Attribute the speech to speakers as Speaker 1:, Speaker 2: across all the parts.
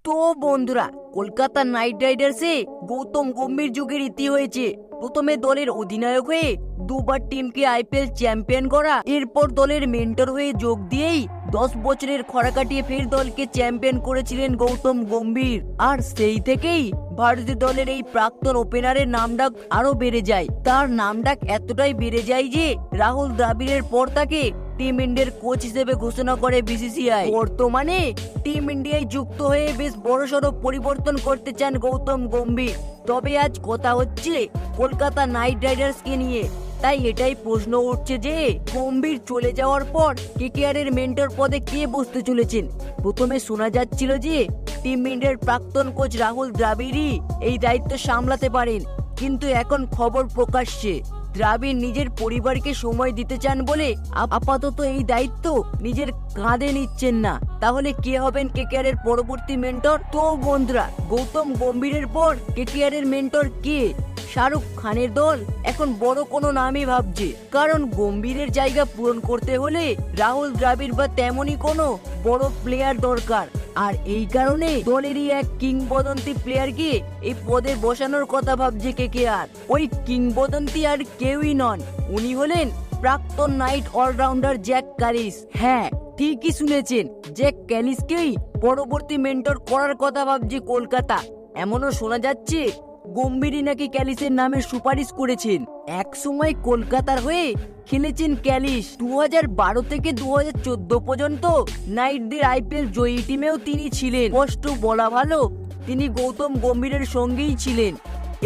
Speaker 1: তো বন্ধুরা, কলকাতা নাইট রাইডার্সে গৌতম গম্ভীর যুগের ইতি হয়েছে। প্রথমে দলের অধিনায়ক হয়ে দুবার টিমকে আইপিএল চ্যাম্পিয়ন করা, এরপর দলের মেন্টর হয়ে যোগ দিয়েই 10 বছরের খরা কাটিয়ে ফের দলকে চ্যাম্পিয়ন করেছিলেন গৌতম গম্ভীর। আর সেই থেকেই ভারতীয় দলের এই প্রাক্তন ওপেনারের নামডাক আরো বেড়ে যায়। তার নামডাক এতটাই বেড়ে যায় যে রাহুল দ্রাবিড়ের পর তাকে টিম ইন্ডিয়ার কোচ হিসেবে ঘোষণা করে বিসিসিআই। বর্তমানে টিম ইন্ডিয়ায় যুক্ত হয়ে বেশ বড়সড় পরিবর্তন করতে চান গৌতম গম্ভীর। তবে আজ কথা হচ্ছে কলকাতা নাইট রাইডার্সকে নিয়ে। তাই এটাই প্রশ্ন উঠছে যে গম্ভীর চলে যাওয়ার পর কেকেআর এর মেন্টর পদে কে বসতে চলেছেন। প্রথমে শোনা যাচ্ছিল যে টিম ইন্ডিয়ার প্রাক্তন কোচ রাহুল দ্রাবিড়ই এই দায়িত্ব সামলাতে পারেন, কিন্তু এখন খবর প্রকাশ্যে দ্রাবিড় নিজের পরিবারকে সময় দিতে চান বলে আপাতত এই দায়িত্ব নিজের কাঁধে নিচ্ছেন না। তাহলে কে হবেন কেকেআর এর পরবর্তী মেন্টর? তো বন্ধুরা, গৌতম গম্ভীরের পর কেকেআর এর মেন্টর কে? শাহরুখ খানের দল এখন বড় কোনো নামই ভাবছে, কারণ গম্ভীরের জায়গা পূরণ করতে হলে রাহুল দ্রাবিড় বা তেমনই কোনো বড় প্লেয়ার দরকার। আর এই কারণে দলেরই এক কিংবদন্তি প্লেয়ারকে এই পদে বসানোর কথা ভাবছে কেকেআর। ওই কিংবদন্তি আর কেউই নন, উনি হলেন প্রাক্তন নাইট অলরাউন্ডার জ্যাক ক্যালিস। হ্যাঁ, ঠিকই শুনেছেন, জ্যাক ক্যালিসকেই পরবর্তী মেন্টর করার কথা ভাবছে কলকাতা। এমনও শোনা যাচ্ছে গম্ভীরই নাকি ক্যালিসের নামে সুপারিশ করেছেন। এক সময় কলকাতার হয়ে খেলেছেন ক্যালিস। 2012 থেকে 2014 পর্যন্ত নাইটদের আইপিএল জয়ী টিমেও তিনি ছিলেন। স্পষ্ট বলা ভালো, তিনি গৌতম গম্ভীরের সঙ্গেই ছিলেন।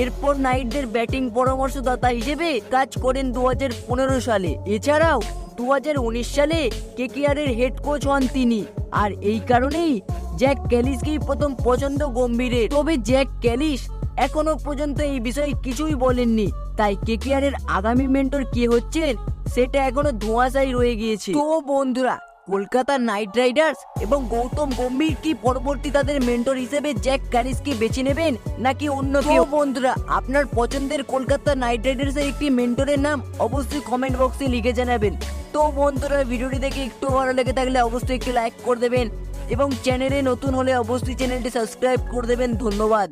Speaker 1: এরপর নাইটদের ব্যাটিং পরামর্শদাতা হিসেবে কাজ করেন 2015 সালে। এছাড়াও 2019 সালে কেকেআর এর হেড কোচ হন তিনি। আর এই কারণেই জ্যাক ক্যালিসকেই প্রথম পছন্দ গম্ভীরের। তবে জ্যাক ক্যালিস এখনো পর্যন্ত এই বিষয়ে কিছুই বলেননি। তাই কেকেআর এর আগামী মেন্টর কে হচ্ছেন সেটা এখনো ধোঁয়াশাই রয়ে গিয়েছে। তো বন্ধুরা, কলকাতা নাইট রাইডার্স এবং গৌতম গম্ভীর কি পরবর্তী তাদের মেন্টর হিসেবে জ্যাক ক্যালিসকে বেছে নেবেন নাকি অন্য কেউ? বন্ধুরা, আপনার পছন্দের কলকাতা নাইট রাইডার্স এর একটি মেন্টরের নাম অবশ্যই কমেন্ট বক্সে লিখে জানাবেন। তো বন্ধুরা, ভিডিওটি দেখে একটু ভালো লেগে থাকলে অবশ্যই একটি লাইক করে দেবেন এবং চ্যানেলে নতুন হলে অবশ্যই চ্যানেলটি সাবস্ক্রাইব করে দেবেন। ধন্যবাদ।